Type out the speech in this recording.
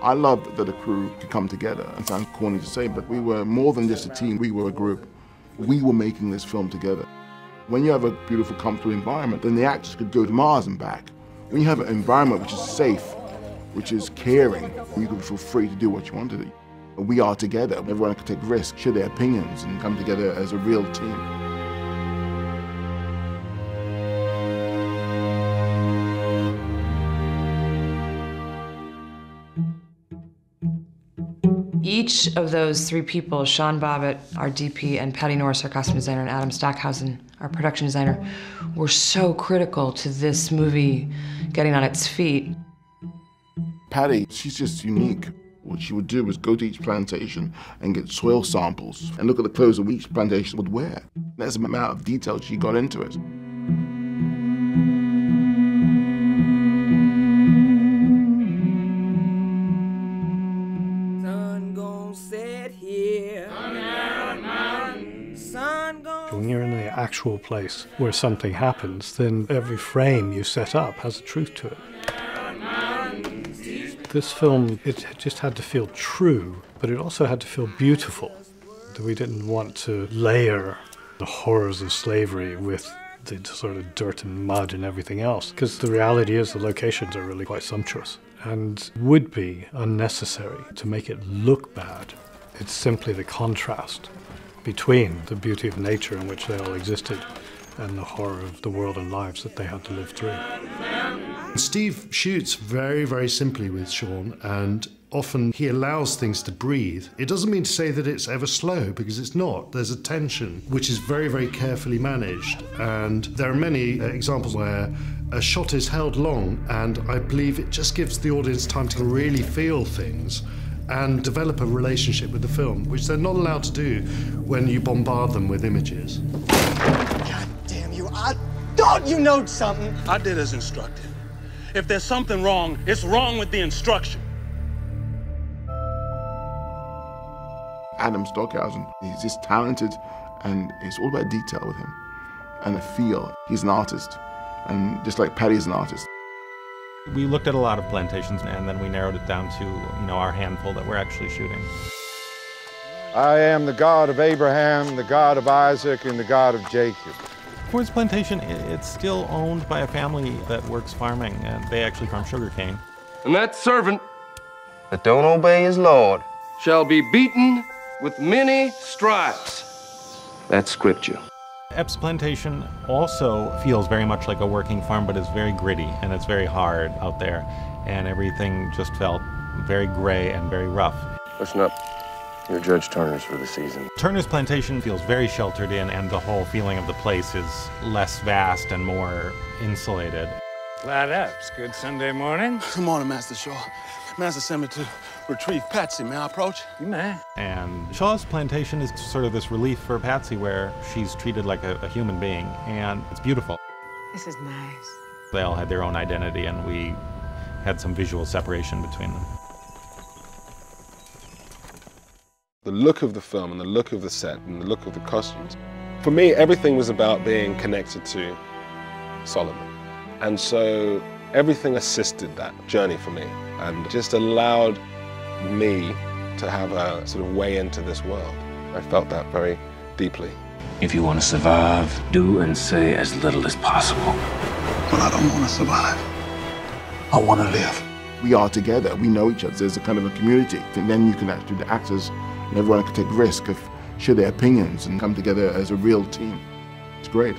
I loved that the crew could come together. It sounds corny to say, but we were more than just a team, we were a group. We were making this film together. When you have a beautiful, comfortable environment, then the actors could go to Mars and back. When you have an environment which is safe, which is caring, you can feel free to do what you want to do. We are together. Everyone can take risks, share their opinions, and come together as a real team. Each of those three people, Sean Bobbitt, our DP, and Patty Norris, our costume designer, and Adam Stockhausen, our production designer, were so critical to this movie getting on its feet. Patty, she's just unique. What she would do was go to each plantation and get soil samples and look at the clothes that each plantation would wear. That's the amount of detail she got into it. When you're in the actual place where something happens, then every frame you set up has a truth to it. This film, it just had to feel true, but it also had to feel beautiful. We didn't want to layer the horrors of slavery with the sort of dirt and mud and everything else, because the reality is the locations are really quite sumptuous and would be unnecessary to make it look bad. It's simply the contrast between the beauty of nature in which they all existed and the horror of the world and lives that they had to live through. Steve shoots very, very simply with Sean, and often he allows things to breathe. It doesn't mean to say that it's ever slow, because it's not. There's a tension which is very, very carefully managed, and there are many examples where a shot is held long, and I believe it just gives the audience time to really feel things and develop a relationship with the film, which they're not allowed to do when you bombard them with images. God damn you, I thought you know something! I did as instructed. If there's something wrong, it's wrong with the instruction. Adam Stockhausen, he's just talented, and it's all about detail with him. And the feel, he's an artist, and just like Patty's an artist. We looked at a lot of plantations, and then we narrowed it down to, our handful that we're actually shooting. I am the God of Abraham, the God of Isaac, and the God of Jacob. Ford's plantation, it's still owned by a family that works farming, and they actually farm sugarcane. And that servant that don't obey his Lord shall be beaten with many stripes. That's scripture. Epps' plantation also feels very much like a working farm, but it's very gritty and it's very hard out there, and everything just felt very gray and very rough. Listen up. You're Judge Turner's for the season. Turner's plantation feels very sheltered in, and the whole feeling of the place is less vast and more insulated. Glad Epps. Good Sunday morning. Good morning, Master Shaw. Master sent me to retrieve Patsey. May I approach? You may. And Shaw's plantation is sort of this relief for Patsey, where she's treated like a human being, and it's beautiful. This is nice. They all had their own identity, and we had some visual separation between them. The look of the film and the look of the set and the look of the costumes. For me, everything was about being connected to Solomon. And so everything assisted that journey for me and just allowed me to have a sort of way into this world. I felt that very deeply. If you want to survive, do and say as little as possible. Well, I don't want to survive. I want to live. We are together. We know each other. There's a kind of a community. And then you can actually, the actors, and everyone can take risk of share their opinions and come together as a real team. It's great.